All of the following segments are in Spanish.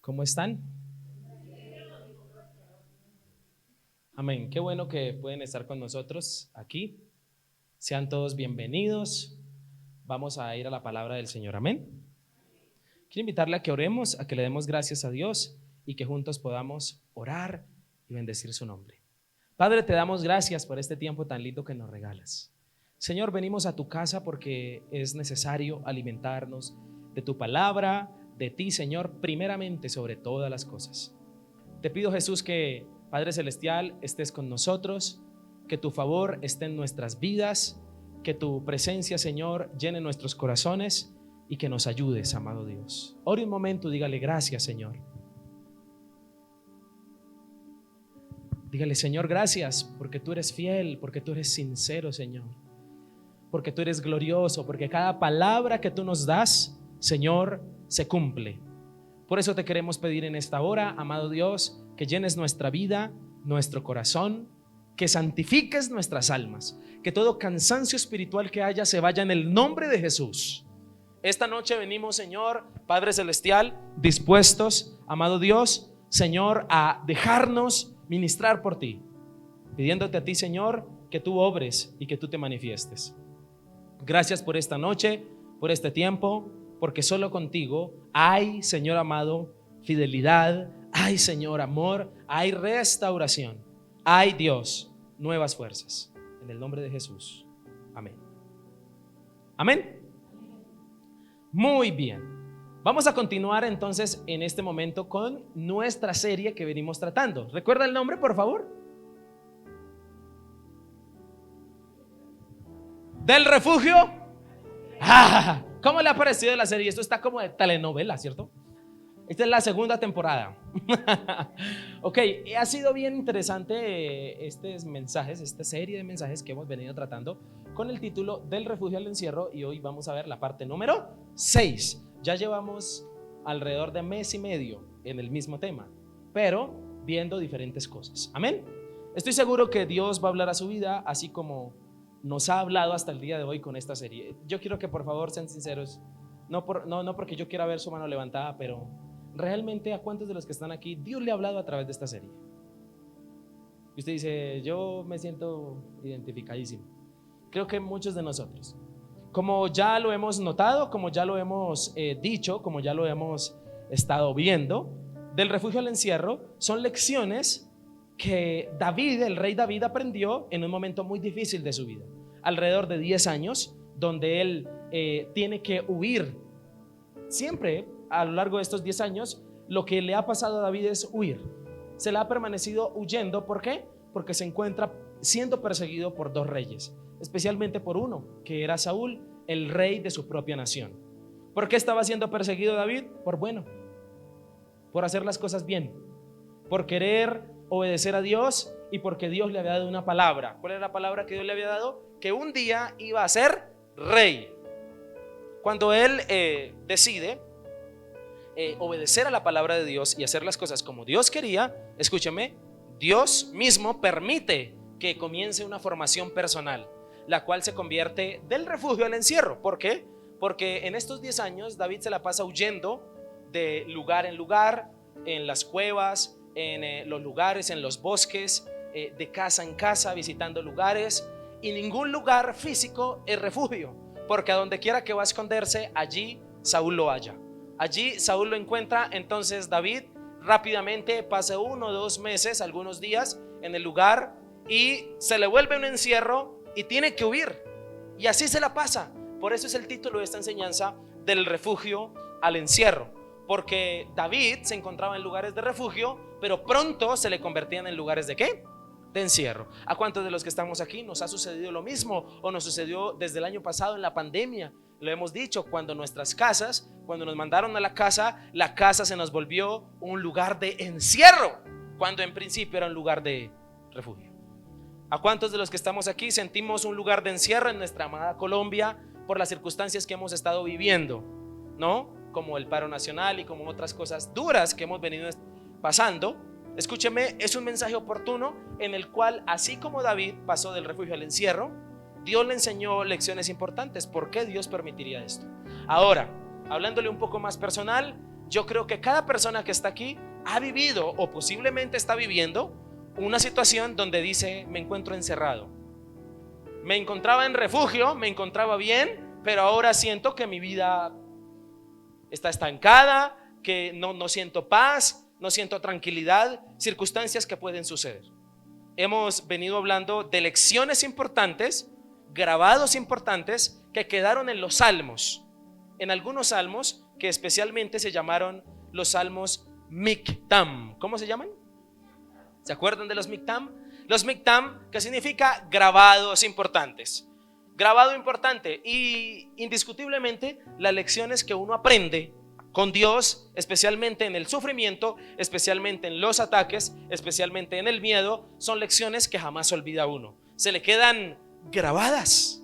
¿Cómo están? Amén. Qué bueno que pueden estar con nosotros aquí. Sean todos bienvenidos. Vamos a ir a la palabra del Señor. Amén. Quiero invitarle a que oremos, a que le demos gracias a Dios y que juntos podamos orar y bendecir su nombre. Padre, te damos gracias por este tiempo tan lindo que nos regalas. Señor, venimos a tu casa porque es necesario alimentarnos de tu palabra, de ti, Señor, primeramente sobre todas las cosas. Te pido, Jesús, que Padre Celestial estés con nosotros, que tu favor esté en nuestras vidas, que tu presencia, Señor, llene nuestros corazones y que nos ayudes, amado Dios. Ore un momento, dígale gracias, Señor. Dígale, Señor, gracias porque tú eres fiel, porque tú eres sincero, Señor, porque tú eres glorioso, porque cada palabra que tú nos das, Señor, se cumple. Por eso te queremos pedir en esta hora, amado Dios, que llenes nuestra vida, nuestro corazón, que santifiques nuestras almas, que todo cansancio espiritual que haya se vaya en el nombre de Jesús. Esta noche venimos, Señor, Padre Celestial, dispuestos, amado Dios, Señor, a dejarnos ministrar por ti, pidiéndote a ti, Señor, que tú obres y que tú te manifiestes. Gracias por esta noche, por este tiempo, porque solo contigo hay, Señor amado, fidelidad, hay, Señor, amor, hay restauración, hay, Dios, nuevas fuerzas. En el nombre de Jesús. Amén. Amén. Muy bien. Vamos a continuar entonces en este momento con nuestra serie que venimos tratando. ¿Recuerda el nombre, por favor? ¿Del refugio? ¿Cómo le ha parecido la serie? Esto está como de telenovela, ¿cierto? Esta es la segunda temporada. Ok, ha sido bien interesante estos mensajes, esta serie de mensajes que hemos venido tratando con el título Del refugio al encierro, y hoy vamos a ver la parte número 6. Ya llevamos alrededor de mes y medio en el mismo tema, pero viendo diferentes cosas. Amén. Estoy seguro que Dios va a hablar a su vida, así como nos ha hablado hasta el día de hoy con esta serie. Yo quiero que por favor sean sinceros, no porque yo quiera ver su mano levantada, pero realmente a cuántos de los que están aquí Dios le ha hablado a través de esta serie. Y usted dice, yo me siento identificadísimo. Creo que muchos de nosotros, como ya lo hemos notado, como ya lo hemos dicho, como ya lo hemos estado viendo, del refugio al encierro son lecciones que David, el rey David, aprendió en un momento muy difícil de su vida, alrededor de 10 años, donde él tiene que huir. Siempre a lo largo de estos 10 años lo que le ha pasado a David es huir. Se le ha permanecido huyendo. ¿Por qué? Porque se encuentra siendo perseguido por dos reyes, especialmente por uno, que era Saúl, el rey de su propia nación. ¿Por qué estaba siendo perseguido David? Por bueno, por hacer las cosas bien, por querer obedecer a Dios y porque Dios le había dado una palabra. ¿Cuál era la palabra que Dios le había dado? Que un día iba a ser rey. Cuando él decide obedecer a la palabra de Dios y hacer las cosas como Dios quería, escúcheme, Dios mismo permite que comience una formación personal, la cual se convierte del refugio al encierro. ¿Por qué? Porque en estos 10 años David se la pasa huyendo de lugar en lugar, en las cuevas, en los lugares, en los bosques, de casa en casa, visitando lugares, y ningún lugar físico es refugio, porque a donde quiera que va a esconderse, allí Saúl lo halla. Allí Saúl lo encuentra. Entonces David rápidamente pasa 1 o 2 meses, algunos días en el lugar, y se le vuelve un encierro y tiene que huir, y así se la pasa. Por eso es el título de esta enseñanza, del refugio al encierro, porque David se encontraba en lugares de refugio, pero pronto se le convertían en lugares ¿de qué? De encierro. ¿A cuántos de los que estamos aquí nos ha sucedido lo mismo? O nos sucedió desde el año pasado en la pandemia. Lo hemos dicho, cuando nuestras casas, cuando nos mandaron a la casa se nos volvió un lugar de encierro, cuando en principio era un lugar de refugio. ¿A cuántos de los que estamos aquí sentimos un lugar de encierro en nuestra amada Colombia por las circunstancias que hemos estado viviendo, ¿no? Como el paro nacional y como otras cosas duras que hemos venido pasando. Escúcheme, es un mensaje oportuno en el cual, así como David pasó del refugio al encierro, Dios le enseñó lecciones importantes. ¿Por qué Dios permitiría esto? Ahora, hablándole un poco más personal, yo creo que cada persona que está aquí ha vivido o posiblemente está viviendo una situación donde dice: me encuentro encerrado, me encontraba en refugio, me encontraba bien, pero ahora siento que mi vida está estancada, que no siento paz, no siento tranquilidad, circunstancias que pueden suceder. Hemos venido hablando de lecciones importantes, grabados importantes que quedaron en los salmos, en algunos salmos que especialmente se llamaron los salmos Mictam. ¿Cómo se llaman? ¿Se acuerdan de los Mictam? Los Mictam, que significa grabados importantes. Grabado importante, y indiscutiblemente las lecciones que uno aprende con Dios, especialmente en el sufrimiento, especialmente en los ataques, especialmente en el miedo, son lecciones que jamás olvida uno. Se le quedan grabadas.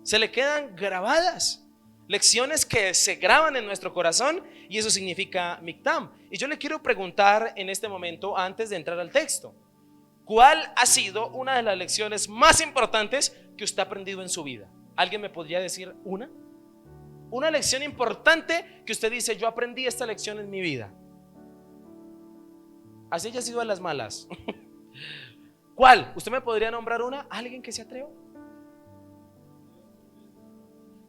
Se le quedan grabadas. Lecciones que se graban en nuestro corazón, y eso significa Mictam. Y yo le quiero preguntar en este momento, antes de entrar al texto, ¿cuál ha sido una de las lecciones más importantes que usted ha aprendido en su vida? ¿Alguien me podría decir una? Una lección importante que usted dice: yo aprendí esta lección en mi vida. Así haya sido a las malas. ¿Cuál? ¿Usted me podría nombrar una? ¿Alguien que se atreva?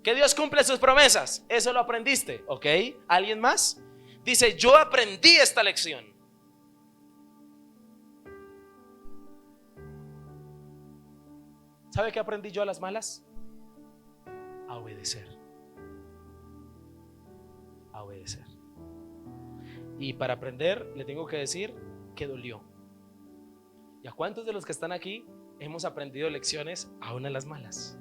Que Dios cumple sus promesas. Eso lo aprendiste, ¿ok? ¿Alguien más? Dice: yo aprendí esta lección. ¿Sabe qué aprendí yo a las malas? A obedecer. A obedecer. Y para aprender le tengo que decir que dolió. ¿Y a cuántos de los que están aquí hemos aprendido lecciones aún a las malas?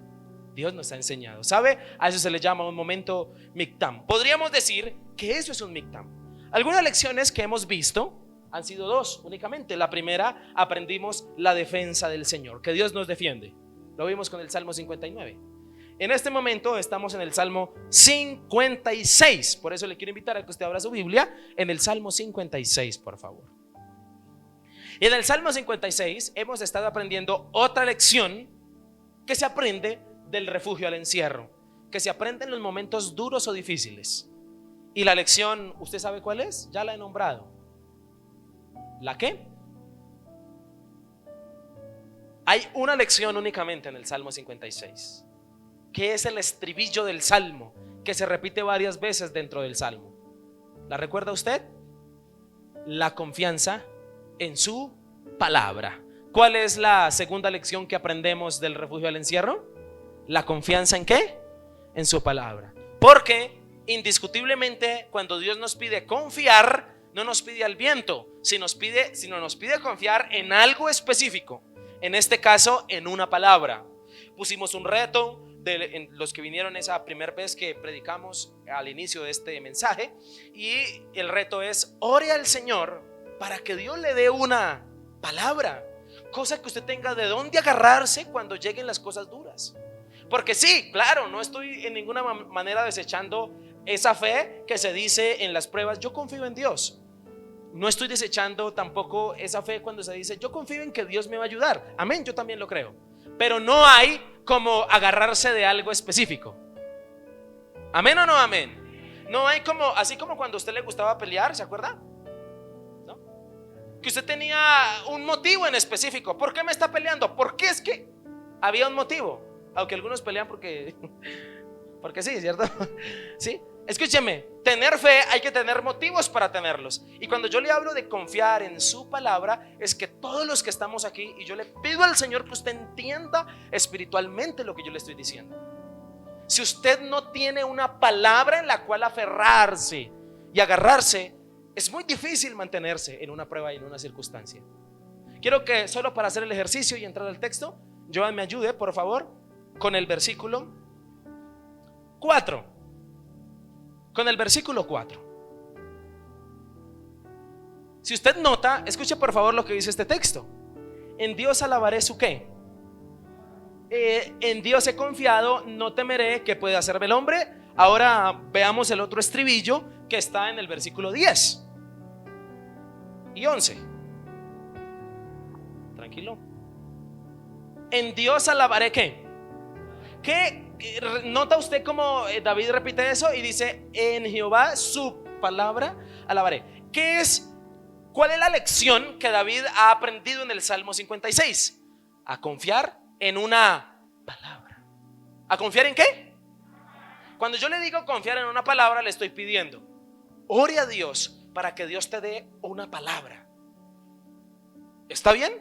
Dios nos ha enseñado. ¿Sabe? A eso se le llama un momento Mictam. Podríamos decir que eso es un Mictam. Algunas lecciones que hemos visto han sido dos únicamente. La primera, aprendimos la defensa del Señor, que Dios nos defiende. Lo vimos con el Salmo 59. En este momento estamos en el Salmo 56. Por eso le quiero invitar a que usted abra su Biblia en el Salmo 56, por favor. Y en el Salmo 56 hemos estado aprendiendo otra lección que se aprende del refugio al encierro, que se aprende en los momentos duros o difíciles. Y la lección, ¿usted sabe cuál es? Ya la he nombrado. ¿La qué? Hay una lección únicamente en el Salmo 56, que es el estribillo del Salmo, que se repite varias veces dentro del Salmo. ¿La recuerda usted? La confianza en su palabra. ¿Cuál es la segunda lección que aprendemos del refugio al encierro? La confianza ¿en qué? En su palabra. Porque indiscutiblemente cuando Dios nos pide confiar, no nos pide al viento, sino nos pide confiar en algo específico. En este caso, en una palabra. Pusimos un reto de los que vinieron esa primera vez que predicamos al inicio de este mensaje, y el reto es: ore al Señor para que Dios le dé una palabra, cosa que usted tenga de dónde agarrarse cuando lleguen las cosas duras. Porque sí, claro, no estoy en ninguna manera desechando esa fe que se dice en las pruebas: yo confío en Dios. No estoy desechando tampoco esa fe cuando se dice: yo confío en que Dios me va a ayudar. Amén, yo también lo creo. Pero no hay como agarrarse de algo específico. Amén o no amén. No hay como, así como cuando a usted le gustaba pelear, ¿se acuerda? ¿No? Que usted tenía un motivo en específico. ¿Por qué me está peleando? Porque es que había un motivo. Aunque algunos pelean porque sí, ¿cierto? Sí. Escúcheme, tener fe hay que tener motivos para tenerlos. Y cuando yo le hablo de confiar en su palabra, es que todos los que estamos aquí, y yo le pido al Señor que usted entienda espiritualmente lo que yo le estoy diciendo. Si usted no tiene una palabra en la cual aferrarse y agarrarse, es muy difícil mantenerse en una prueba y en una circunstancia. Quiero que solo para hacer el ejercicio y entrar al texto, Joan me ayude por favor con el versículo 4. Con el versículo 4. Si usted nota, escuche por favor lo que dice este texto: en Dios alabaré su qué. En Dios he confiado, no temeré que pueda hacerme el hombre. Ahora veamos el otro estribillo que está en el versículo 10 y 11. Tranquilo. En Dios alabaré qué. ¿Qué nota usted cómo David repite eso y dice: en Jehová su palabra alabaré. ¿Cuál es la lección que David ha aprendido en el Salmo 56? A confiar en una palabra. ¿A confiar en qué? Cuando yo le digo confiar en una palabra, le estoy pidiendo: ore a Dios para que Dios te dé una palabra. ¿Está bien?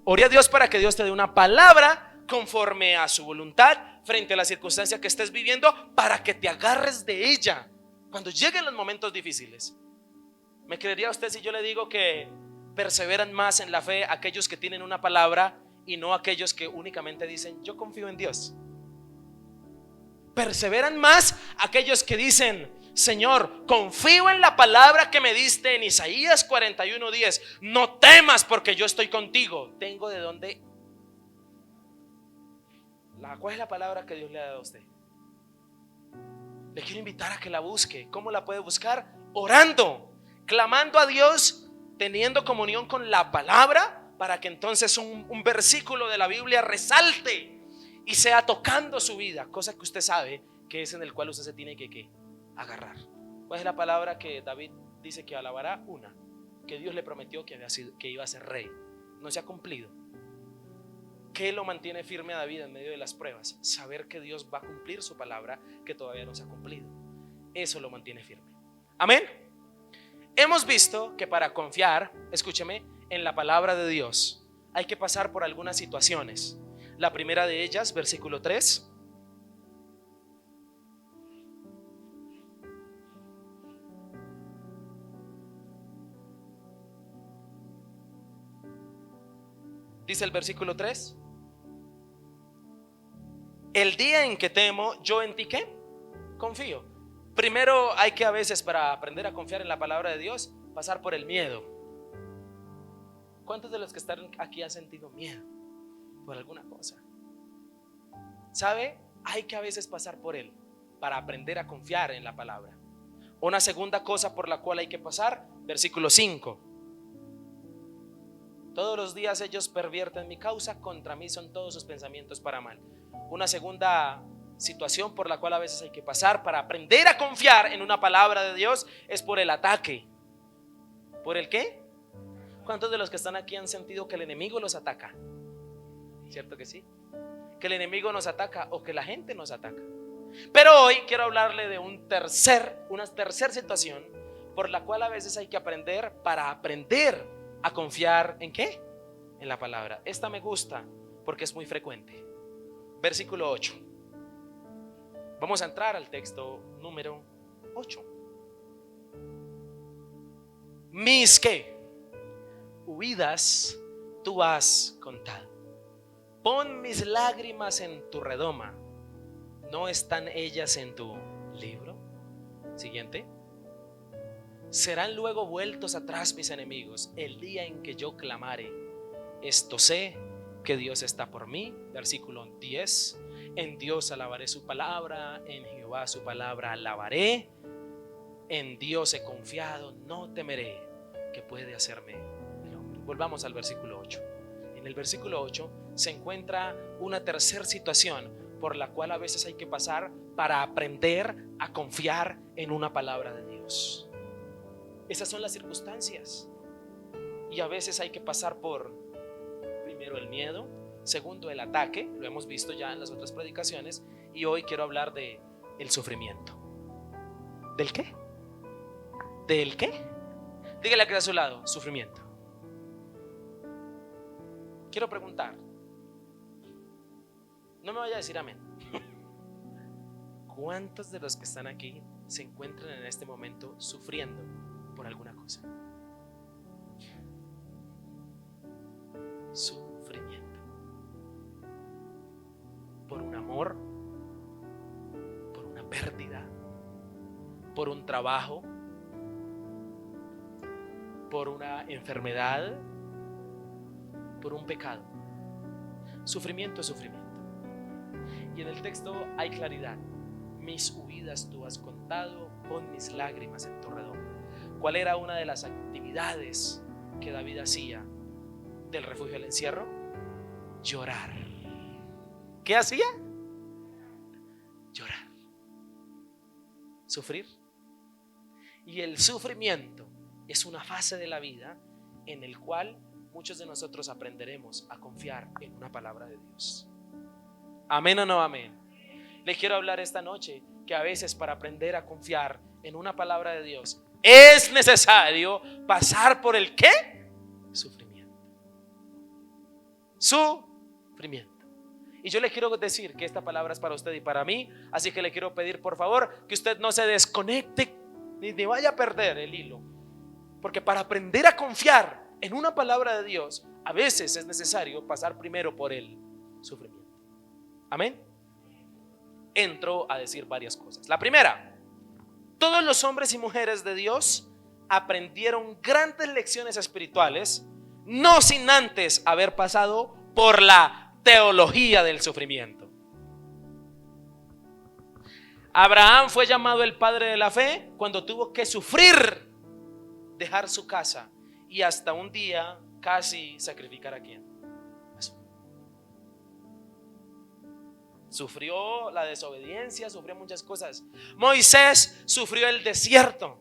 Ore a Dios para que Dios te dé una palabra conforme a su voluntad frente a la circunstancia que estés viviendo, para que te agarres de ella cuando lleguen los momentos difíciles. ¿Me creería usted si yo le digo que perseveran más en la fe aquellos que tienen una palabra y no aquellos que únicamente dicen yo confío en Dios? Perseveran más aquellos que dicen: Señor, confío en la palabra que me diste en Isaías 41:10. No temas porque yo estoy contigo. Tengo de dónde. ¿Cuál es la palabra que Dios le ha dado a usted? Le quiero invitar a que la busque. ¿Cómo la puede buscar? Orando, clamando a Dios, teniendo comunión con la palabra, para que entonces un versículo de la Biblia resalte y sea tocando su vida, cosa que usted sabe que es en el cual usted se tiene que agarrar. ¿Cuál es la palabra que David dice que alabará? Una, que Dios le prometió que iba a ser rey. No se ha cumplido. ¿Qué lo mantiene firme a David en medio de las pruebas? Saber que Dios va a cumplir su palabra que todavía no se ha cumplido. Eso lo mantiene firme. Amén. Hemos visto que para confiar, escúcheme, en la palabra de Dios hay que pasar por algunas situaciones. La primera de ellas, versículo 3. Dice el versículo 3: el día en que temo, yo en ti ¿qué? Confío. Primero hay que, a veces, para aprender a confiar en la palabra de Dios, pasar por el miedo. ¿Cuántos de los que están aquí han sentido miedo por alguna cosa? ¿Sabe? Hay que a veces pasar por él para aprender a confiar en la palabra. Una segunda cosa por la cual hay que pasar, versículo 5: todos los días ellos pervierten mi causa, contra mí son todos sus pensamientos para mal. Una segunda situación por la cual a veces hay que pasar para aprender a confiar en una palabra de Dios es por el ataque. ¿Por el qué? ¿Cuántos de los que están aquí han sentido que el enemigo los ataca? ¿Cierto que sí? Que el enemigo nos ataca o que la gente nos ataca. Pero hoy quiero hablarle de una tercera situación por la cual a veces hay que aprender para aprender a confiar ¿en qué? En la palabra. Esta me gusta porque es muy frecuente. Versículo 8. Vamos a entrar al texto número 8. Mis ¿qué? Huidas tú has contado. Pon mis lágrimas en tu redoma. ¿No están ellas en tu libro? Siguiente. Serán luego vueltos atrás mis enemigos el día en que yo clamare. Esto sé, que Dios está por mí. Versículo 10. En Dios alabaré su palabra, en Jehová su palabra alabaré. En Dios he confiado, no temeré. ¿Qué puede hacerme el hombre? Volvamos al versículo 8. En el versículo 8 se encuentra una tercera situación por la cual a veces hay que pasar para aprender a confiar en una palabra de Dios. Esas son las circunstancias. Y a veces hay que pasar por, primero, el miedo. Segundo, el ataque. Lo hemos visto ya en las otras predicaciones. Y hoy quiero hablar de el sufrimiento. ¿Del qué? ¿Del qué? Dígale a que está a su lado: sufrimiento. Quiero preguntar, no me vaya a decir amén. ¿Cuántos de los que están aquí se encuentran en este momento sufriendo por alguna cosa? Sufrimiento. Por un amor, por una pérdida, por un trabajo, por una enfermedad, por un pecado. Sufrimiento es sufrimiento. Y en el texto hay claridad. Mis huidas tú has contado, pon mis lágrimas en tu redoma. ¿Cuál era una de las actividades que David hacía del refugio al encierro? Llorar. ¿Qué hacía? Llorar. Sufrir. Y el sufrimiento es una fase de la vida en el cual muchos de nosotros aprenderemos a confiar en una palabra de Dios. ¿Amén o no amén? Le quiero hablar esta noche que a veces para aprender a confiar en una palabra de Dios es necesario pasar por el ¿qué? Sufrimiento. Sufrimiento. Y yo le quiero decir que esta palabra es para usted y para mí, así que le quiero pedir por favor que usted no se desconecte ni vaya a perder el hilo, porque para aprender a confiar en una palabra de Dios a veces es necesario pasar primero por el sufrimiento. Amén. Entro a decir varias cosas. La primera, todos los hombres y mujeres de Dios aprendieron grandes lecciones espirituales, no sin antes haber pasado por la teología del sufrimiento. Abraham fue llamado el padre de la fe cuando tuvo que sufrir, dejar su casa y hasta un día casi sacrificar a quién. Sufrió la desobediencia, sufrió muchas cosas. Moisés sufrió el desierto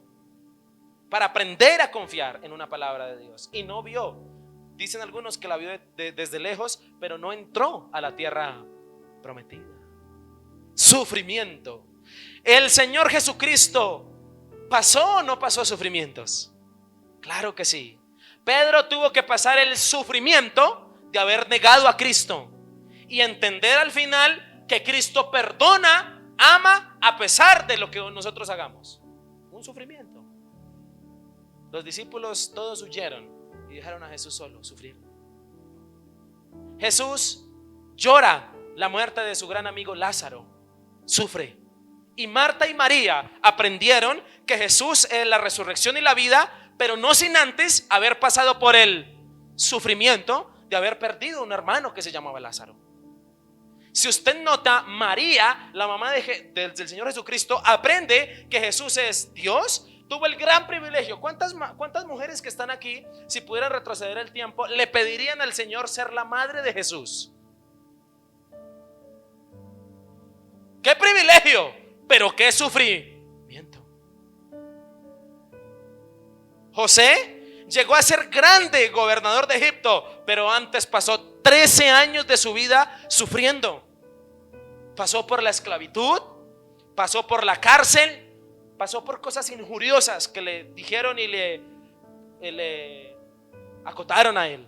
para aprender a confiar en una palabra de Dios y no vio. Dicen algunos que la vio desde lejos, pero no entró a la tierra prometida. Sufrimiento. ¿El Señor Jesucristo pasó o no pasó sufrimientos? Claro que sí. Pedro tuvo que pasar el sufrimiento de haber negado a Cristo y entender al final que Cristo perdona, ama a pesar de lo que nosotros hagamos. Un sufrimiento. Los discípulos todos huyeron y dejaron a Jesús solo sufrir. Jesús llora la muerte de su gran amigo Lázaro, sufre. Y Marta y María aprendieron que Jesús es la resurrección y la vida, pero no sin antes haber pasado por el sufrimiento de haber perdido un hermano que se llamaba Lázaro. Si usted nota, María, la mamá del Señor Jesucristo, aprende que Jesús es Dios. Tuvo el gran privilegio. ¿Cuántas mujeres que están aquí, si pudieran retroceder el tiempo, le pedirían al Señor ser la madre de Jesús? ¡Qué privilegio! Pero qué sufrimiento. José llegó a ser grande gobernador de Egipto, pero antes pasó 13 años de su vida sufriendo. Pasó por la esclavitud, pasó por la cárcel, pasó por cosas injuriosas que le dijeron y le acotaron a él.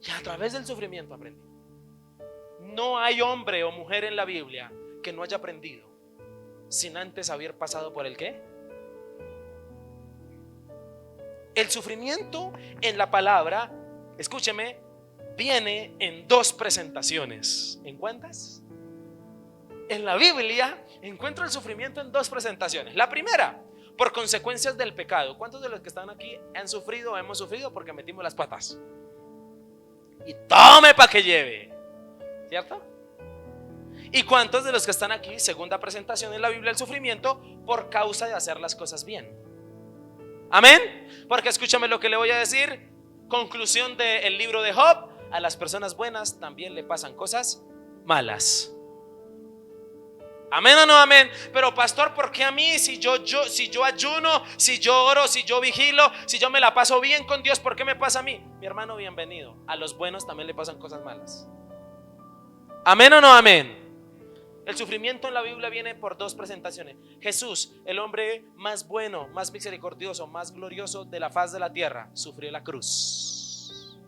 Y a través del sufrimiento aprendió. No hay hombre o mujer en la Biblia que no haya aprendido sin antes haber pasado por el ¿qué? El sufrimiento en la palabra, escúcheme, viene en dos presentaciones. ¿En cuántas? En la Biblia encuentro el sufrimiento en dos presentaciones. La primera, por consecuencias del pecado. ¿Cuántos de los que están aquí han sufrido o hemos sufrido porque metimos las patas? Y tome para que lleve, ¿cierto? ¿Y cuántos de los que están aquí, segunda presentación en la Biblia, el sufrimiento por causa de hacer las cosas bien? Amén. Porque escúchame lo que le voy a decir. Conclusión del libro de Job: a las personas buenas también le pasan cosas malas. Amén o no amén. Pero pastor, ¿por qué a mí? Si yo ayuno, si yo oro, si yo vigilo, si yo me la paso bien con Dios, ¿por qué me pasa a mí? Mi hermano, bienvenido. A los buenos también le pasan cosas malas. Amén o no amén. El sufrimiento en la Biblia viene por dos presentaciones. Jesús, el hombre más bueno, más misericordioso, más glorioso de la faz de la tierra, sufrió la cruz.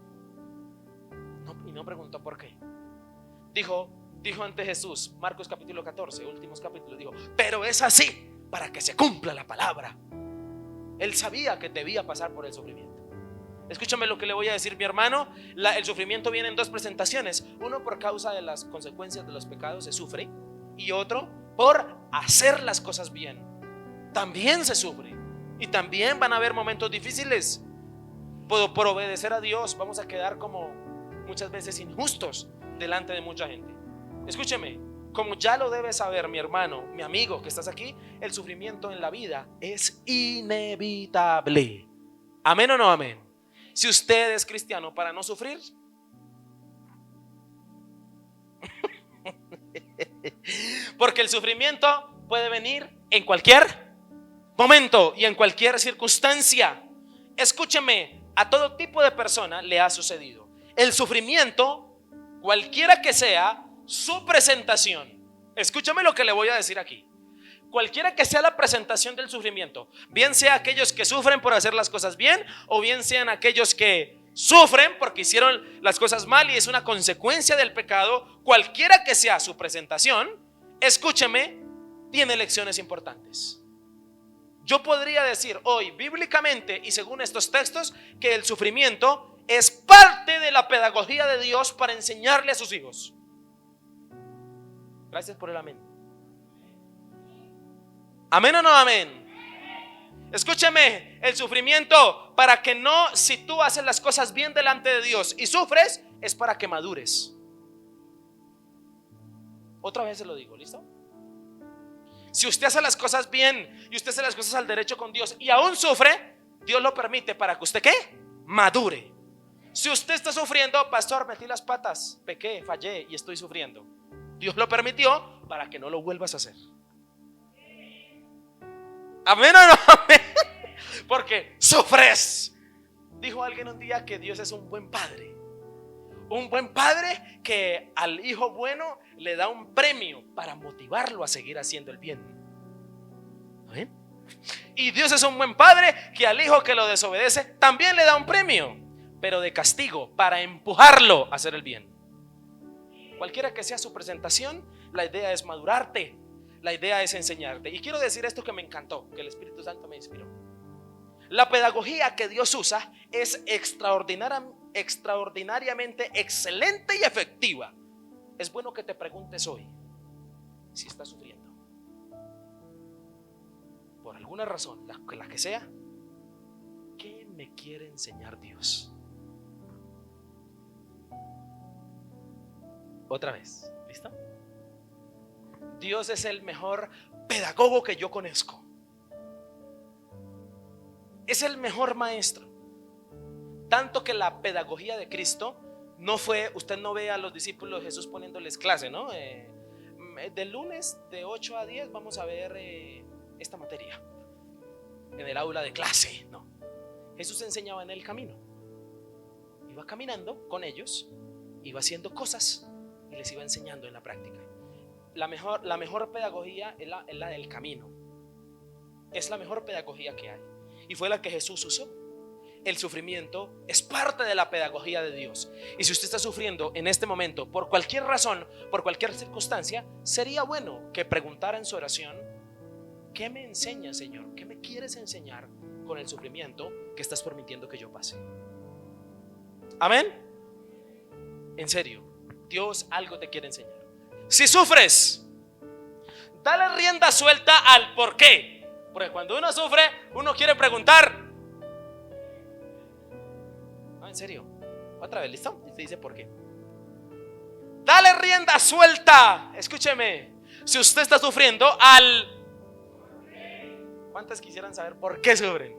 Y no preguntó por qué. Dijo ante Jesús, Marcos capítulo 14, últimos capítulos, dijo: pero es así para que se cumpla la palabra. Él sabía que debía pasar por el sufrimiento. Escúchame lo que le voy a decir, mi hermano. El sufrimiento viene en dos presentaciones. Uno, por causa de las consecuencias de los pecados se sufre. Y otro, por hacer las cosas bien también se sufre. Y también van a haber momentos difíciles. Por obedecer a Dios vamos a quedar como muchas veces injustos delante de mucha gente. Escúcheme, como ya lo debes saber, mi hermano, mi amigo que estás aquí, el sufrimiento en la vida es inevitable. ¿Amén o no amén? Si usted es cristiano, para no sufrir, porque el sufrimiento puede venir en cualquier momento y en cualquier circunstancia. Escúcheme, a todo tipo de persona le ha sucedido. El sufrimiento, cualquiera que sea su presentación. Escúchame lo que le voy a decir aquí. Cualquiera que sea la presentación del sufrimiento, bien sea aquellos que sufren por hacer las cosas bien, o bien sean aquellos que sufren porque hicieron las cosas mal y es una consecuencia del pecado, cualquiera que sea su presentación, escúcheme, tiene lecciones importantes. Yo podría decir hoy bíblicamente y según estos textos que el sufrimiento es parte de la pedagogía de Dios para enseñarle a sus hijos. Gracias por el amén. ¿Amén o no amén? Escúcheme, el sufrimiento para que no, si tú haces las cosas bien delante de Dios y sufres, es para que madures. Otra vez se lo digo, ¿listo? Si usted hace las cosas bien y usted hace las cosas al derecho con Dios y aún sufre, Dios lo permite para que usted ¿qué? Madure. Si usted está sufriendo, pastor, metí las patas, pequé, fallé y estoy sufriendo, Dios lo permitió para que no lo vuelvas a hacer. ¿Amén o no amén? Porque sufres. Dijo alguien un día que Dios es un buen padre. Un buen padre que al hijo bueno le da un premio para motivarlo a seguir haciendo el bien. ¿Amén? Y Dios es un buen padre que al hijo que lo desobedece también le da un premio, pero de castigo, para empujarlo a hacer el bien. Cualquiera que sea su presentación, la idea es madurarte. La idea es enseñarte. Y quiero decir esto que me encantó, que el Espíritu Santo me inspiró. La pedagogía que Dios usa es extraordinariamente excelente y efectiva. Es bueno que te preguntes hoy si estás sufriendo por alguna razón, la que sea. ¿Qué me quiere enseñar Dios? Otra vez, ¿listo? Dios es el mejor pedagogo que yo conozco. Es el mejor maestro. Tanto que la pedagogía de Cristo no fue, usted no ve a los discípulos de Jesús poniéndoles clase, ¿no? Del lunes de 8 a 10 vamos a ver esta materia en el aula de clase. No, Jesús enseñaba en el camino. Iba caminando con ellos, iba haciendo cosas y les iba enseñando en la práctica. La mejor pedagogía es la del camino. Es la mejor pedagogía que hay y fue la que Jesús usó. El sufrimiento es parte de la pedagogía de Dios. Y si usted está sufriendo en este momento por cualquier razón, por cualquier circunstancia, sería bueno que preguntara en su oración: ¿qué me enseña, Señor? ¿Qué me quieres enseñar con el sufrimiento que estás permitiendo que yo pase? Amén. En serio, Dios algo te quiere enseñar. Si sufres, dale rienda suelta al por qué. Porque cuando uno sufre, uno quiere preguntar. No, en serio. Otra vez, ¿listo? Y te dice por qué. Dale rienda suelta. Escúcheme. Si usted está sufriendo, al ¿cuántas quisieran saber por qué sufren?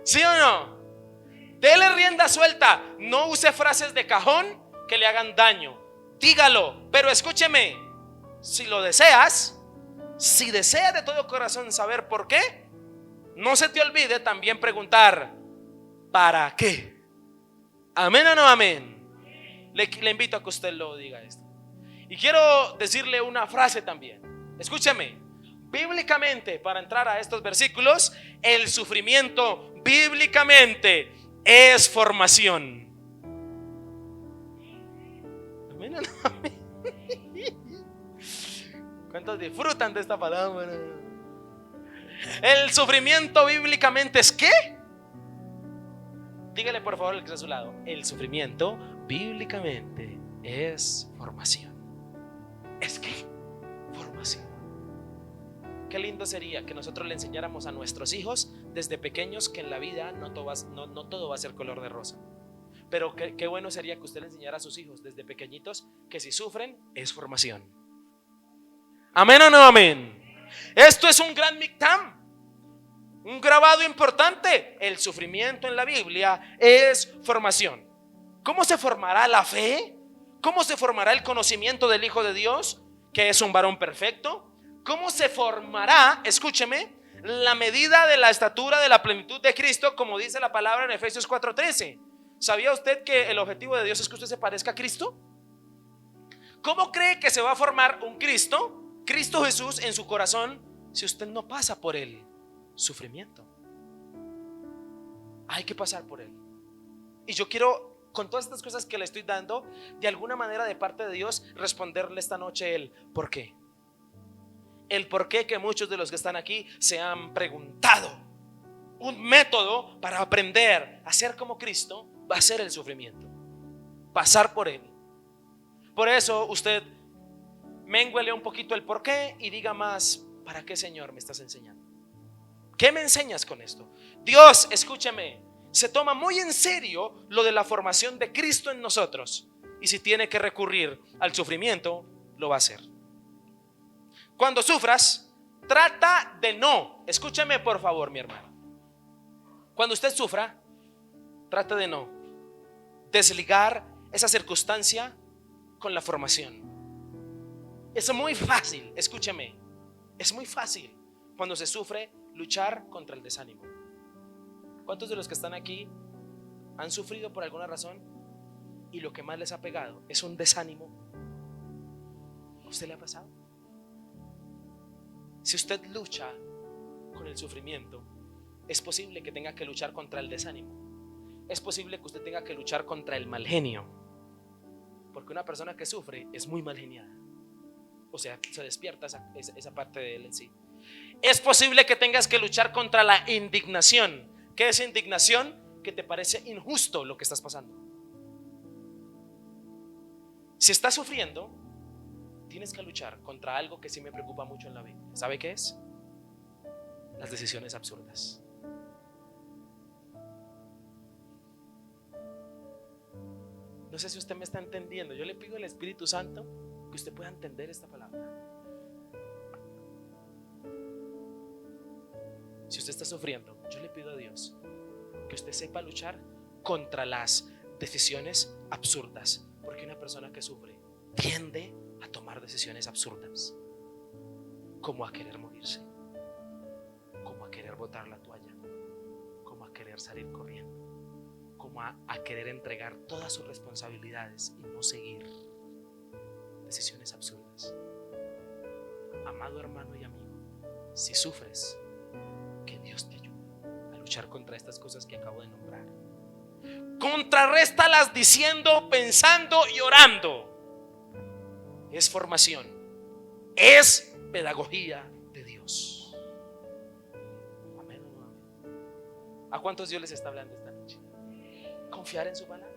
¿Sí o no? Dele rienda suelta. No use frases de cajón que le hagan daño. Dígalo, pero escúcheme, si lo deseas, si deseas de todo corazón saber por qué, no se te olvide también preguntar ¿para qué? ¿Amén o no amén? Le invito a que usted lo diga esto. Y quiero decirle una frase también. Escúcheme, bíblicamente, para entrar a estos versículos, el sufrimiento bíblicamente es formación. Amén o no amén. ¿Cuántos disfrutan de esta palabra? El sufrimiento bíblicamente es ¿qué? Dígale por favor al que está a su lado: el sufrimiento bíblicamente es formación. ¿Es qué? Formación. Qué lindo sería que nosotros le enseñáramos a nuestros hijos desde pequeños que en la vida no todo va a ser color de rosa. Pero qué bueno sería que usted le enseñara a sus hijos desde pequeñitos que si sufren es formación. ¿Amén o no amén? Esto es un gran mictam, un grabado importante. El sufrimiento en la Biblia es formación. ¿Cómo se formará la fe? ¿Cómo se formará el conocimiento del Hijo de Dios, que es un varón perfecto? ¿Cómo se formará, escúcheme, la medida de la estatura de la plenitud de Cristo, como dice la palabra en Efesios 4:13? ¿Sabía usted que el objetivo de Dios es que usted se parezca a Cristo? ¿Cómo cree que se va a formar un Cristo Jesús en su corazón, si usted no pasa por el sufrimiento? Hay que pasar por él. Y yo quiero, con todas estas cosas que le estoy dando, de alguna manera de parte de Dios, responderle esta noche el por qué. El por qué que muchos de los que están aquí se han preguntado. Un método para aprender a ser como Cristo va a ser el sufrimiento, pasar por él. Por eso usted ménguele un poquito el por qué y diga más: ¿para qué, Señor, me estás enseñando? ¿Qué me enseñas con esto? Dios, escúcheme, se toma muy en serio lo de la formación de Cristo en nosotros, y si tiene que recurrir al sufrimiento, lo va a hacer. Cuando sufras, trata de no, escúcheme por favor, mi hermano, cuando usted sufra, trata de no desligar esa circunstancia con la formación. Es muy fácil, escúcheme, es muy fácil cuando se sufre luchar contra el desánimo. ¿Cuántos de los que están aquí han sufrido por alguna razón y lo que más les ha pegado es un desánimo? ¿A usted le ha pasado? Si usted lucha con el sufrimiento, es posible que tenga que luchar contra el desánimo. Es posible que usted tenga que luchar contra el mal genio, porque una persona que sufre es muy mal geniada. O sea, se despierta esa parte de él en sí. Es posible que tengas que luchar contra la indignación. ¿Qué es indignación? Que te parece injusto lo que estás pasando. Si estás sufriendo, tienes que luchar contra algo que sí me preocupa mucho en la vida. ¿Sabe qué es? Las decisiones absurdas. No sé si usted me está entendiendo. Yo le pido al Espíritu Santo que usted pueda entender esta palabra. Si usted está sufriendo, yo le pido a Dios que usted sepa luchar contra las decisiones absurdas, porque una persona que sufre tiende a tomar decisiones absurdas, como a querer morirse, como a querer botar la toalla, como a querer salir corriendo, como a querer entregar todas sus responsabilidades y no seguir. Decisiones absurdas. Amado hermano y amigo, si sufres, que Dios te ayude a luchar contra estas cosas que acabo de nombrar. Contrarréstalas diciendo, pensando y orando. Es formación, es pedagogía de Dios. Amén o no amén. ¿A cuántos Dios les está hablando esta noche? Confiar en su palabra.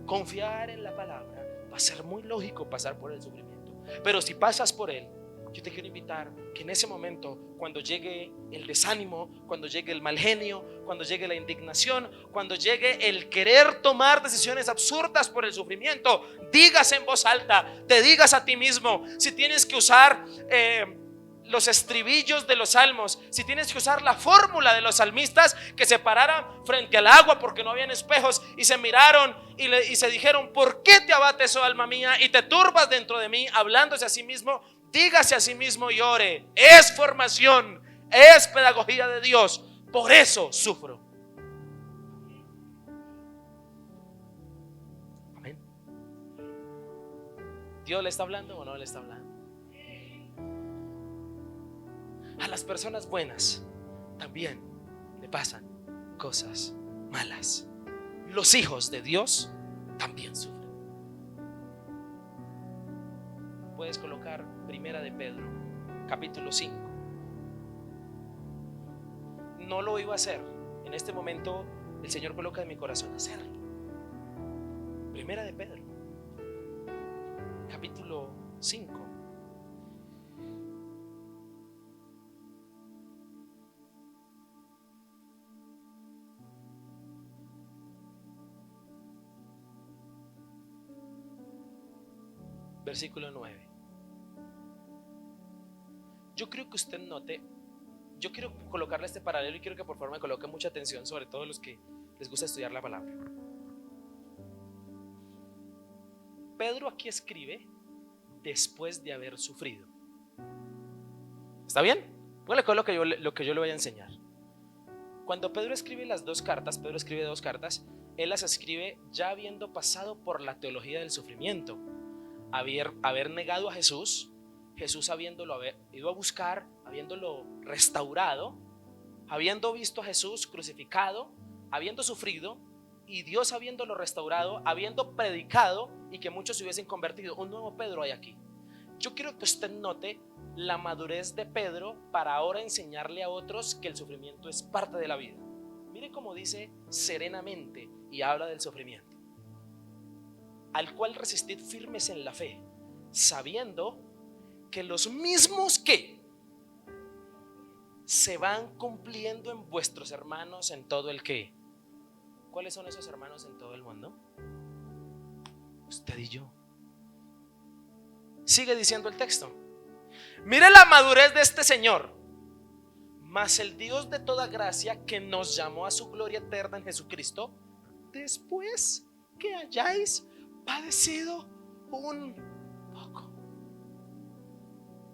Confiar en la palabra. Va a ser muy lógico pasar por el sufrimiento, pero si pasas por él, yo te quiero invitar que en ese momento, cuando llegue el desánimo, cuando llegue el mal genio, cuando llegue la indignación, cuando llegue el querer tomar decisiones absurdas por el sufrimiento, digas en voz alta, te digas a ti mismo. Si tienes que usar los estribillos de los salmos, si tienes que usar la fórmula de los salmistas que se pararan frente al agua porque no habían espejos y se miraron y se dijeron: ¿por qué te abates, oh alma mía, y te turbas dentro de mí? Hablándose a sí mismo, dígase a sí mismo y ore. Es formación, es pedagogía de Dios. Por eso sufro. Amén. ¿Dios le está hablando o no le está hablando? A las personas buenas también le pasan cosas malas. Los hijos de Dios también sufren. Puedes colocar Primera de Pedro, capítulo 5. No lo iba a hacer. En este momento el Señor coloca en mi corazón hacerlo. Primera de Pedro, capítulo 5. Versículo 9. Yo creo que usted note, yo quiero colocarle este paralelo y quiero que por favor me coloque mucha atención, sobre todo los que les gusta estudiar la palabra. Pedro aquí escribe después de haber sufrido. ¿Está bien? Póngale con lo que yo le voy a enseñar. Cuando Pedro escribe las dos cartas, Pedro escribe dos cartas, él las escribe ya habiendo pasado por la teología del sufrimiento, haber negado a Jesús, Jesús habiéndolo ido a buscar, habiéndolo restaurado, habiendo visto a Jesús crucificado, habiendo sufrido, y Dios habiéndolo restaurado, habiendo predicado y que muchos se hubiesen convertido. Un nuevo Pedro hay aquí. Yo quiero que usted note la madurez de Pedro para ahora enseñarle a otros que el sufrimiento es parte de la vida. Mire cómo dice serenamente y habla del sufrimiento. Al cual resistid firmes en la fe, sabiendo que los mismos que se van cumpliendo en vuestros hermanos en todo el que. ¿Cuáles son esos hermanos en todo el mundo? Usted y yo. Sigue diciendo el texto. Mire la madurez de este Señor. Mas el Dios de toda gracia, que nos llamó a su gloria eterna en Jesucristo, después que hayáis padecido un poco.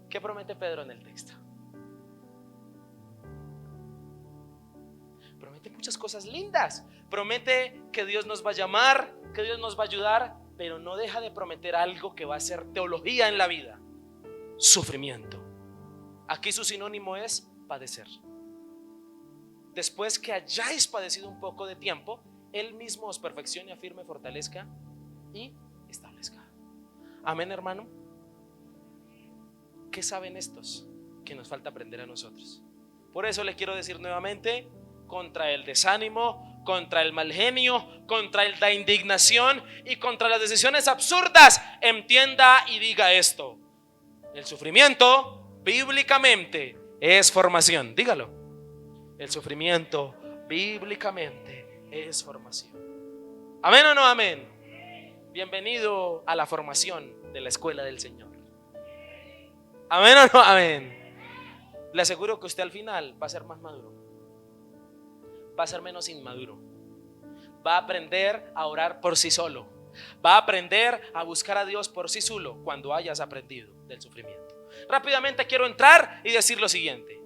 ¿Qué promete Pedro en el texto? Promete muchas cosas lindas. Promete que Dios nos va a llamar, que Dios nos va a ayudar, pero no deja de prometer algo que va a ser teología en la vida: sufrimiento. Aquí su sinónimo es padecer. Después que hayáis padecido un poco de tiempo, Él mismo os perfeccione, afirme, fortalezca y establezca. Amén, hermano. ¿Qué saben estos que nos falta aprender a nosotros? Por eso le quiero decir nuevamente: contra el desánimo, contra el mal genio, contra la indignación y contra las decisiones absurdas, entienda y diga esto: el sufrimiento bíblicamente es formación. Dígalo. El sufrimiento bíblicamente es formación. ¿Amén o no amén? Bienvenido a la formación de la escuela del Señor. ¿Amén o no amén? Le aseguro que usted al final va a ser más maduro, va a ser menos inmaduro, va a aprender a orar por sí solo, va a aprender a buscar a Dios por sí solo cuando hayas aprendido del sufrimiento. Rápidamente quiero entrar y decir lo siguiente: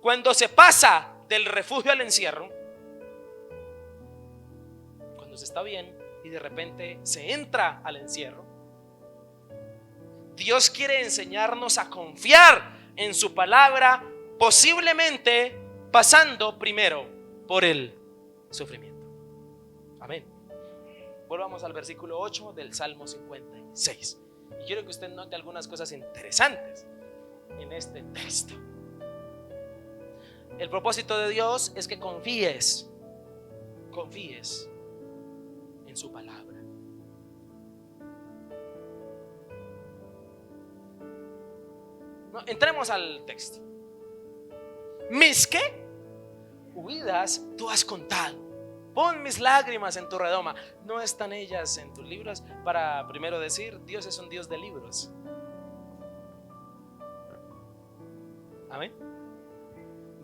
cuando se pasa del refugio al encierro, cuando se está bien y de repente se entra al encierro, Dios quiere enseñarnos a confiar en su palabra, posiblemente pasando primero por el sufrimiento. Amén. Volvamos al versículo 8 del Salmo 56. Y quiero que usted note algunas cosas interesantes en este texto. El propósito de Dios es que confíes en su palabra. No, entremos al texto. ¿Mis qué? Huidas tú has contado. Pon mis lágrimas en tu redoma. ¿No están ellas en tus libros? Para primero decir, Dios es un Dios de libros. Amén.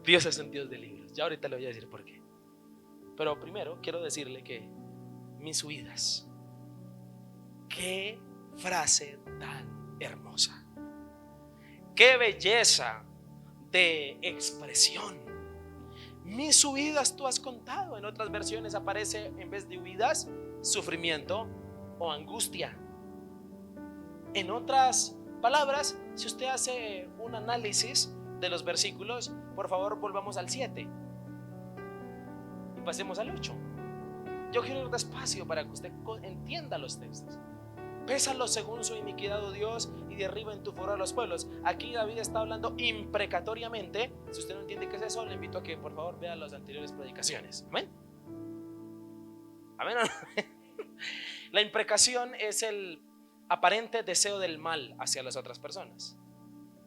Dios es un Dios de libros. Ya ahorita le voy a decir por qué. Pero primero quiero decirle que mis huidas. Qué frase tan hermosa. Qué belleza de expresión. Mis huidas tú has contado. En otras versiones aparece, en vez de huidas, sufrimiento o angustia. En otras palabras, si usted hace un análisis de los versículos, por favor volvamos al 7 y pasemos al 8. Yo quiero ir despacio para que usted entienda los textos. Pésalos según su iniquidad, oh Dios, y derriba en tu furor a los pueblos. Aquí David está hablando imprecatoriamente. Si usted no entiende qué es eso, le invito a que por favor vea las anteriores predicaciones. Amén. Amén. La imprecación es el aparente deseo del mal hacia las otras personas.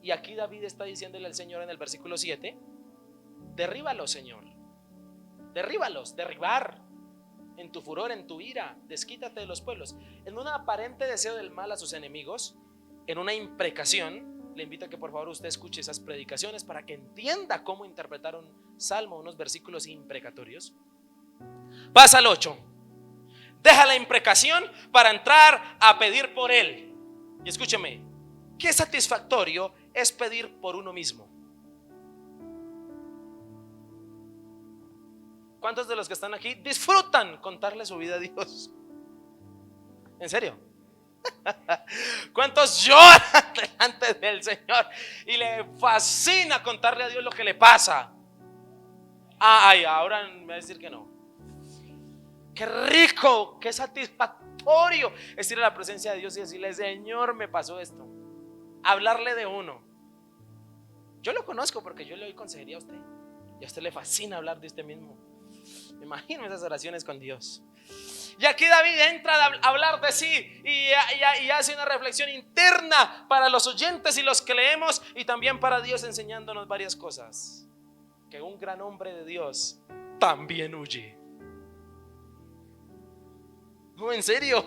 Y aquí David está diciéndole al Señor en el versículo 7: derríbalos, Señor. Derríbalos, derribar. En tu furor, en tu ira, desquítate de los pueblos. En un aparente deseo del mal a sus enemigos, en una imprecación, le invito a que por favor usted escuche esas predicaciones para que entienda cómo interpretar un salmo, unos versículos imprecatorios. Pasa al 8. Deja la imprecación para entrar a pedir por él. Y escúcheme, qué satisfactorio es pedir por uno mismo. ¿Cuántos de los que están aquí disfrutan contarle su vida a Dios? ¿En serio? ¿Cuántos lloran delante del Señor y le fascina contarle a Dios lo que le pasa? Ay, ahora me va a decir que no. Qué rico, qué satisfactorio es ir a la presencia de Dios y decirle: Señor, me pasó esto. Hablarle de uno. Yo lo conozco porque yo le doy consejería a usted y a usted le fascina hablar de usted mismo. Me imagino esas oraciones con Dios. Y aquí David entra a hablar de sí y hace una reflexión interna para los oyentes y los que leemos, y también para Dios, enseñándonos varias cosas. Que un gran hombre de Dios también huye. No, en serio.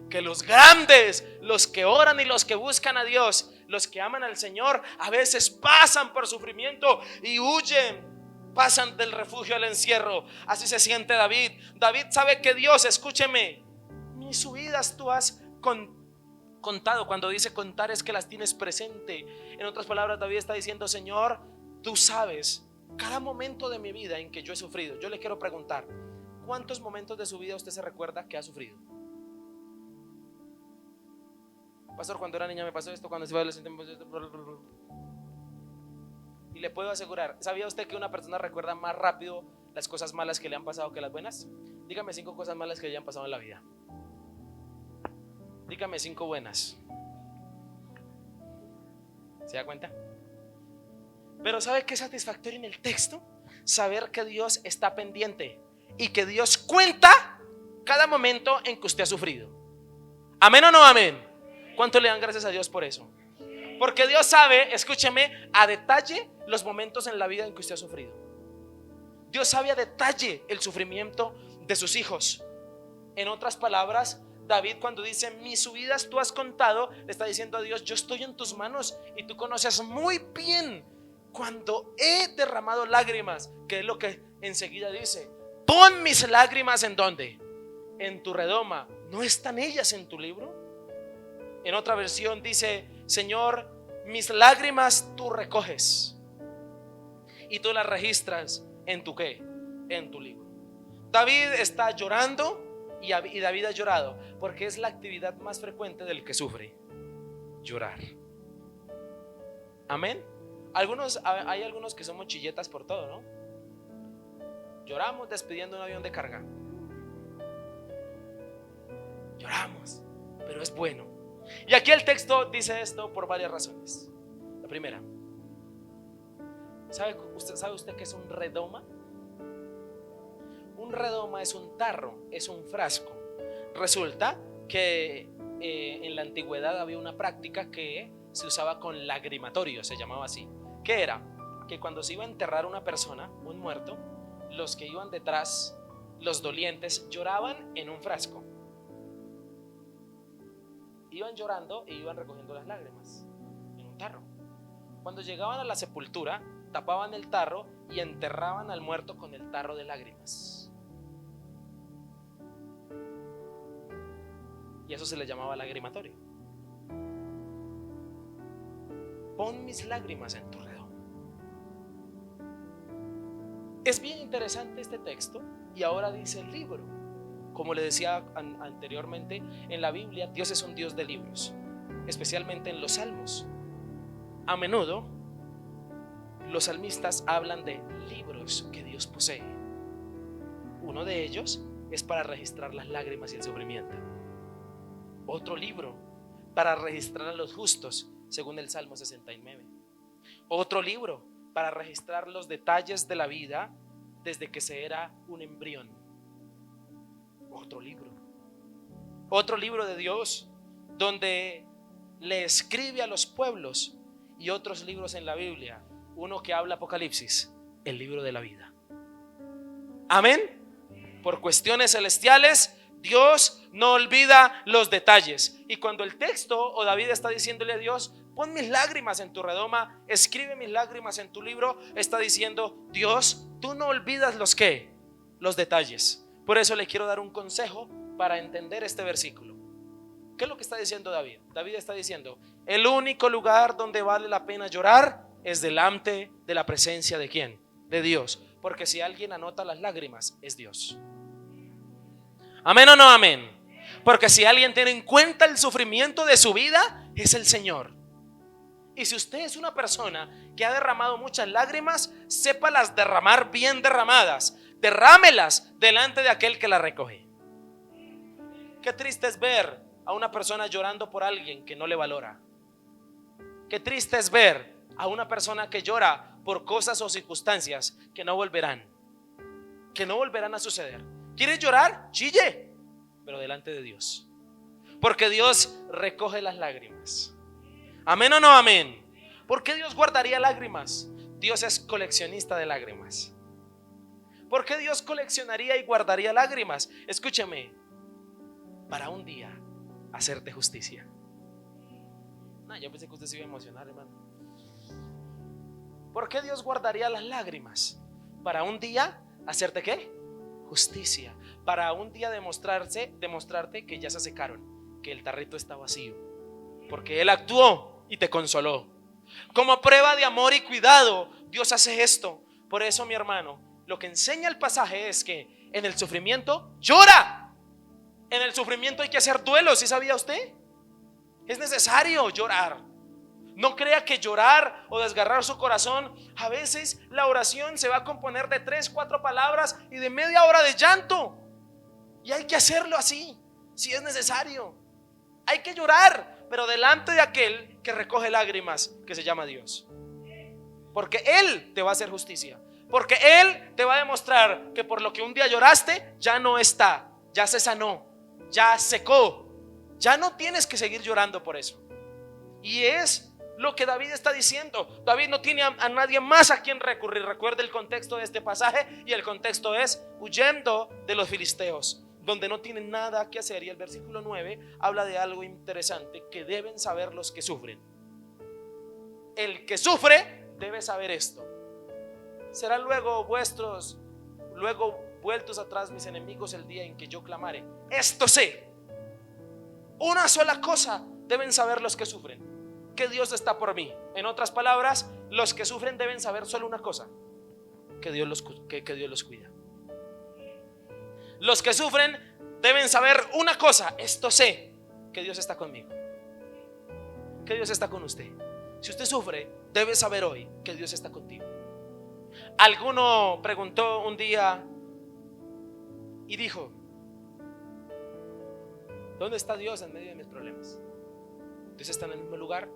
Que los grandes, los que oran y los que buscan a Dios, los que aman al Señor, a veces pasan por sufrimiento y huyen. Pasan del refugio al encierro. Así se siente David. David sabe que Dios, escúcheme, mis subidas tú has contado. Cuando dice contar es que las tienes presente. En otras palabras, David está diciendo: Señor, tú sabes cada momento de mi vida en que yo he sufrido. Yo le quiero preguntar: ¿cuántos momentos de su vida usted se recuerda que ha sufrido? Pastor, cuando era niña me pasó esto, cuando se va a los... Y le puedo asegurar, ¿sabía usted que una persona recuerda más rápido las cosas malas que le han pasado que las buenas? Dígame 5 cosas malas que le hayan pasado en la vida. Dígame 5 buenas. ¿Se da cuenta? Pero ¿sabe qué es satisfactorio en el texto? Saber que Dios está pendiente y que Dios cuenta cada momento en que usted ha sufrido. ¿Amén o no amén? ¿Cuánto le dan gracias a Dios por eso? Porque Dios sabe, escúcheme, a detalle los momentos en la vida en que usted ha sufrido. Dios sabe a detalle el sufrimiento de sus hijos. En otras palabras, David, cuando dice mis subidas tú has contado, le está diciendo a Dios: yo estoy en tus manos y tú conoces muy bien cuando he derramado lágrimas, que es lo que enseguida dice: pon mis lágrimas ¿en dónde? En tu redoma. ¿No están ellas en tu libro? En otra versión dice: Señor, mis lágrimas tú recoges y tú las registras en tu ¿qué? En tu libro. David está llorando y David ha llorado porque es la actividad más frecuente del que sufre: llorar. Amén. Hay algunos que somos chilletas por todo, ¿no? Lloramos despidiendo un avión de carga. Lloramos, pero es bueno. Y aquí el texto dice esto por varias razones. La primera, ¿sabe usted qué es un redoma? Un redoma es un tarro, es un frasco. Resulta que en la antigüedad había una práctica que se usaba con lagrimatorio, se llamaba así. ¿Qué era? Que cuando se iba a enterrar una persona, un muerto, los que iban detrás, los dolientes, lloraban en un frasco. Iban llorando e iban recogiendo las lágrimas en un tarro. Cuando llegaban a la sepultura, tapaban el tarro y enterraban al muerto con el tarro de lágrimas. Y eso se le llamaba lagrimatorio. Pon mis lágrimas en tu redoma. Es bien interesante este texto. Y ahora dice el libro. Como le decía anteriormente, en la Biblia Dios es un Dios de libros, especialmente en los salmos. A menudo los salmistas hablan de libros que Dios posee. Uno de ellos es para registrar las lágrimas y el sufrimiento. Otro libro para registrar a los justos, según el Salmo 69. Otro libro para registrar los detalles de la vida desde que se era un embrión. Otro libro de Dios donde le escribe a los pueblos, y otros libros en la Biblia. Uno que habla Apocalipsis, el libro de la vida. Amén. Por cuestiones celestiales, Dios no olvida los detalles. Y cuando el texto o David está diciéndole a Dios: pon mis lágrimas en tu redoma, escribe mis lágrimas en tu libro, está diciendo: Dios, tú no olvidas los ¿qué? Los detalles. Por eso le quiero dar un consejo para entender este versículo. ¿Qué es lo que está diciendo David? David está diciendo: el único lugar donde vale la pena llorar es delante de la presencia de ¿quién? De Dios. Porque si alguien anota las lágrimas, es Dios. ¿Amén o no amén? Porque si alguien tiene en cuenta el sufrimiento de su vida, es el Señor. Y si usted es una persona que ha derramado muchas lágrimas, sépalas derramar bien derramadas. Derrámelas delante de aquel que las recoge. Qué triste es ver a una persona llorando por alguien que no le valora. Qué triste es ver a una persona que llora por cosas o circunstancias que no volverán a suceder. ¿Quieres llorar? Chille, pero delante de Dios, porque Dios recoge las lágrimas. ¿Amén o no amén? ¿Por qué Dios guardaría lágrimas? Dios es coleccionista de lágrimas. ¿Por qué Dios coleccionaría y guardaría lágrimas? Escúcheme, para un día hacerte justicia. No, yo pensé que usted se iba a emocionar, hermano. ¿Por qué Dios guardaría las lágrimas? Para un día hacerte ¿qué? Justicia. Para un día demostrarte que ya se secaron, que el tarrito está vacío, porque Él actuó y te consoló. Como prueba de amor y cuidado, Dios hace esto. Por eso, mi hermano, lo que enseña el pasaje es que en el sufrimiento llora. En el sufrimiento hay que hacer duelo. ¿Sí sabía usted? Es necesario llorar. No crea que llorar o desgarrar su corazón, a veces la oración se va a componer de 3, 4 palabras y de media hora de llanto. Y hay que hacerlo así, si es necesario. Hay que llorar, pero delante de aquel que recoge lágrimas, que se llama Dios. Porque Él te va a hacer justicia. Porque Él te va a demostrar que por lo que un día lloraste, ya no está, ya se sanó, ya secó. Ya no tienes que seguir llorando por eso. Y es lo que David está diciendo. David no tiene a nadie más a quien recurrir. Recuerde el contexto de este pasaje, y el contexto es huyendo de los filisteos, donde no tienen nada que hacer. Y el versículo 9 habla de algo interesante que deben saber los que sufren. El que sufre debe saber esto: serán luego vueltos atrás mis enemigos el día en que yo clamare. Esto sé, una sola cosa deben saber los que sufren: que Dios está por mí. En otras palabras, los que sufren deben saber solo una cosa: que Dios los cuida. Los que sufren deben saber una cosa: esto sé, que Dios está conmigo, que Dios está con usted. Si usted sufre, debe saber hoy que Dios está contigo. Alguno preguntó un día y dijo: ¿dónde está Dios en medio de mis problemas? Dios está en el mismo lugar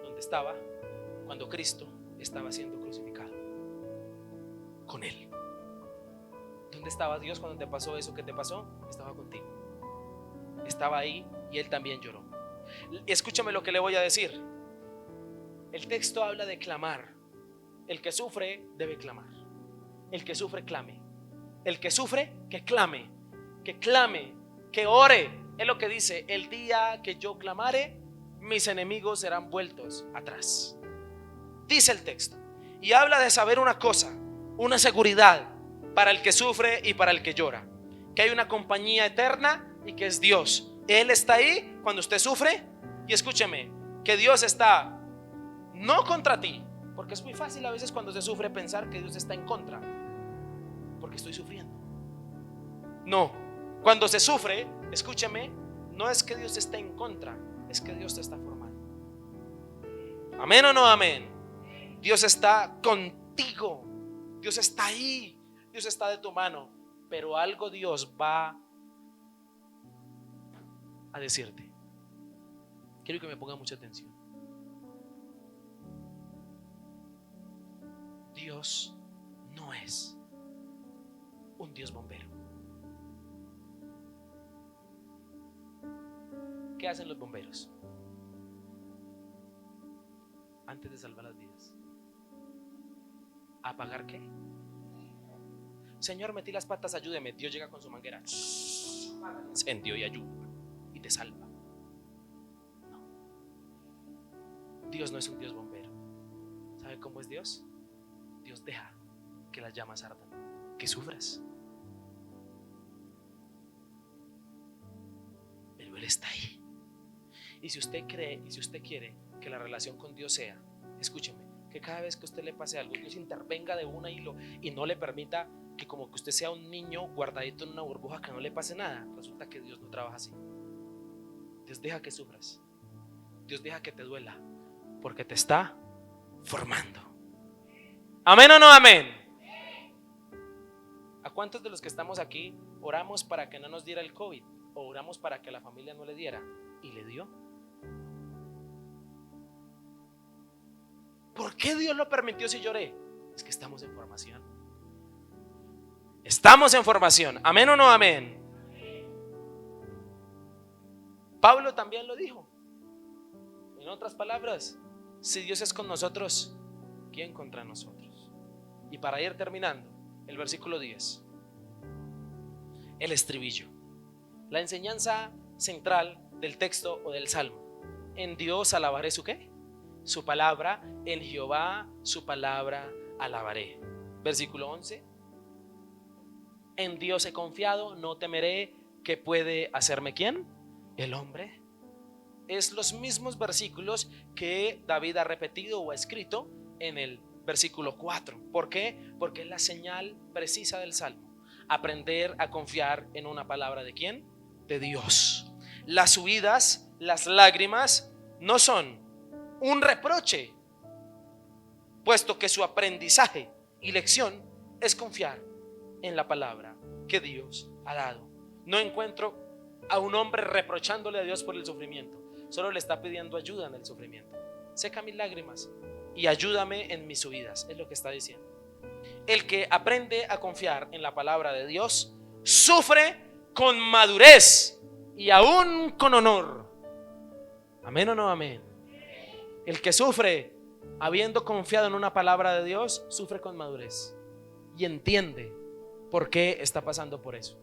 donde estaba cuando Cristo estaba siendo crucificado, con Él. ¿Dónde estaba Dios cuando te pasó eso que te pasó? Estaba contigo. Estaba ahí y Él también lloró. Escúchame lo que le voy a decir. El texto habla de clamar. El que sufre debe clamar. El que sufre clame. El que sufre que clame, que ore. Es lo que dice: el día que yo clamare, mis enemigos serán vueltos atrás. Dice el texto. Y habla de saber una cosa, una seguridad para el que sufre y para el que llora: que hay una compañía eterna y que es Dios. Él está ahí cuando usted sufre. Y escúcheme, que Dios está no contra ti, porque es muy fácil a veces cuando se sufre pensar que Dios está en contra, porque estoy sufriendo. No, cuando se sufre, escúcheme, no es que Dios esté en contra, es que Dios te está formando. ¿Amén o no amén? Dios está contigo, Dios está ahí, Dios está de tu mano. Pero algo Dios va a decirte. Quiero que me ponga mucha atención. Dios no es un Dios bombero. ¿Qué hacen los bomberos antes de salvar las vidas? ¿Apagar qué? Señor, metí las patas, ayúdeme. Dios llega con su manguera, incendio y ayuda y te salva. No, Dios no es un Dios bombero. ¿Sabe cómo es Dios? Dios deja que las llamas ardan, que sufras, pero Él está ahí. Y si usted cree y si usted quiere que la relación con Dios sea, escúcheme, que cada vez que a usted le pase algo, Dios intervenga de una y no le permita que como que usted sea un niño guardadito en una burbuja que no le pase nada. Resulta que Dios no trabaja así. Dios deja que sufras, Dios deja que te duela, porque te está formando. ¿Amén o no amén? ¿A cuántos de los que estamos aquí oramos para que no nos diera el COVID? O oramos para que la familia no le diera y le dio. ¿Por qué Dios lo permitió si lloré? Es que estamos en formación. Estamos en formación. ¿Amén o no amén? Pablo también lo dijo. En otras palabras, si Dios es con nosotros, ¿quién contra nosotros? Y para ir terminando, el versículo 10, el estribillo, la enseñanza central del texto o del salmo. En Dios alabaré su ¿qué? Su palabra. En Jehová su palabra alabaré. Versículo 11. En Dios he confiado, no temeré. ¿Qué puede hacerme quién? El hombre. Es los mismos versículos que David ha repetido o ha escrito en el versículo 4. ¿Por qué? Porque es la señal precisa del salmo. Aprender a confiar en una palabra ¿de quién? De Dios. Las huidas, las lágrimas no son un reproche, puesto que su aprendizaje y lección es confiar en la palabra que Dios ha dado. No encuentro a un hombre reprochándole a Dios por el sufrimiento, solo le está pidiendo ayuda en el sufrimiento. Seca mis lágrimas y ayúdame en mis huidas, es lo que está diciendo. El que aprende a confiar en la palabra de Dios sufre con madurez y aún con honor. ¿Amén o no amén? El que sufre habiendo confiado en una palabra de Dios sufre con madurez y entiende por qué está pasando por eso.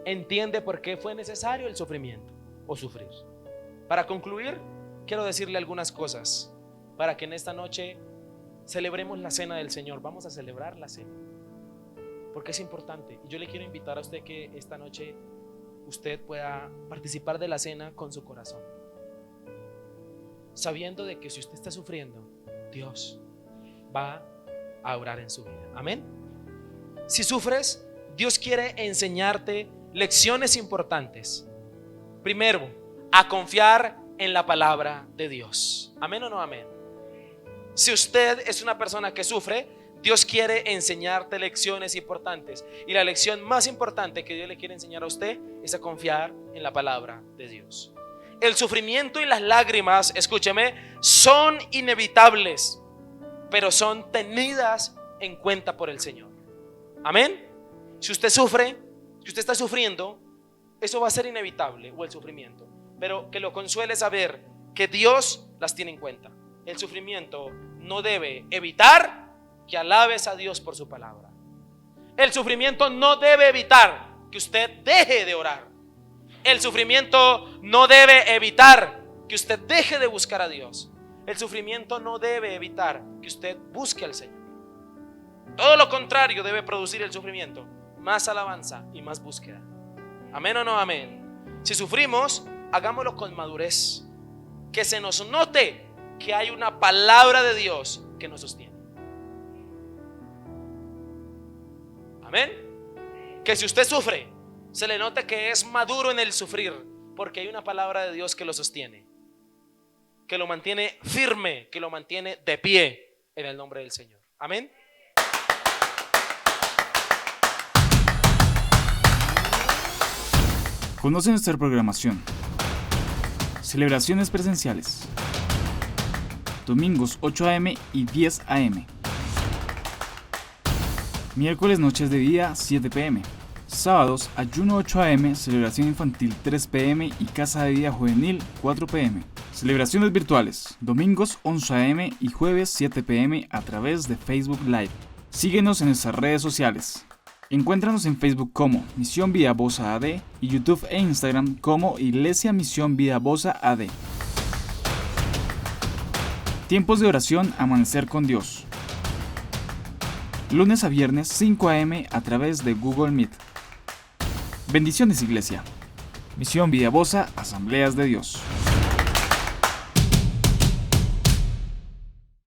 Entiende por qué fue necesario el sufrimiento o sufrir. Para concluir, quiero decirle algunas cosas para que en esta noche celebremos la cena del Señor. Vamos a celebrar la cena porque es importante, y yo le quiero invitar a usted que esta noche usted pueda participar de la cena con su corazón, sabiendo de que si usted está sufriendo, Dios va a obrar en su vida. Amén. Si sufres, Dios quiere enseñarte lecciones importantes. Primero, a confiar en la palabra de Dios. Amén o no amén. Si usted es una persona que sufre, Dios quiere enseñarte lecciones importantes, y la lección más importante que Dios le quiere enseñar a usted es a confiar en la palabra de Dios. El sufrimiento y las lágrimas, escúcheme, son inevitables, pero son tenidas en cuenta por el Señor. Amén. Si usted sufre, si usted está sufriendo, eso va a ser inevitable, o el sufrimiento, pero que lo consuele saber que Dios las tiene en cuenta. El sufrimiento no debe evitar que alabes a Dios por su palabra. El sufrimiento no debe evitar que usted deje de orar. El sufrimiento no debe evitar que usted deje de buscar a Dios. El sufrimiento no debe evitar que usted busque al Señor. Todo lo contrario debe producir el sufrimiento: más alabanza y más búsqueda. Amén o no amén. Si sufrimos, hagámoslo con madurez, que se nos note que hay una palabra de Dios que nos sostiene. Amén. Que si usted sufre, se le note que es maduro en el sufrir, porque hay una palabra de Dios que lo sostiene, que lo mantiene firme, que lo mantiene de pie en el nombre del Señor. Amén. Conoce nuestra programación. Celebraciones presenciales. Domingos 8 a.m. y 10 a.m. Miércoles noches de día 7 p.m. Sábados ayuno 8 a.m., celebración infantil 3 p.m. y casa de día juvenil 4 p.m. Celebraciones virtuales, domingos 11 a.m. y jueves 7 p.m. a través de Facebook Live. Síguenos en nuestras redes sociales. Encuéntranos en Facebook como Misión Vida Bosa AD y YouTube e Instagram como Iglesia Misión Vida Bosa AD. Tiempos de oración Amanecer con Dios. Lunes a viernes 5 a.m. a través de Google Meet. Bendiciones, Iglesia. Misión Vida Bosa, Asambleas de Dios.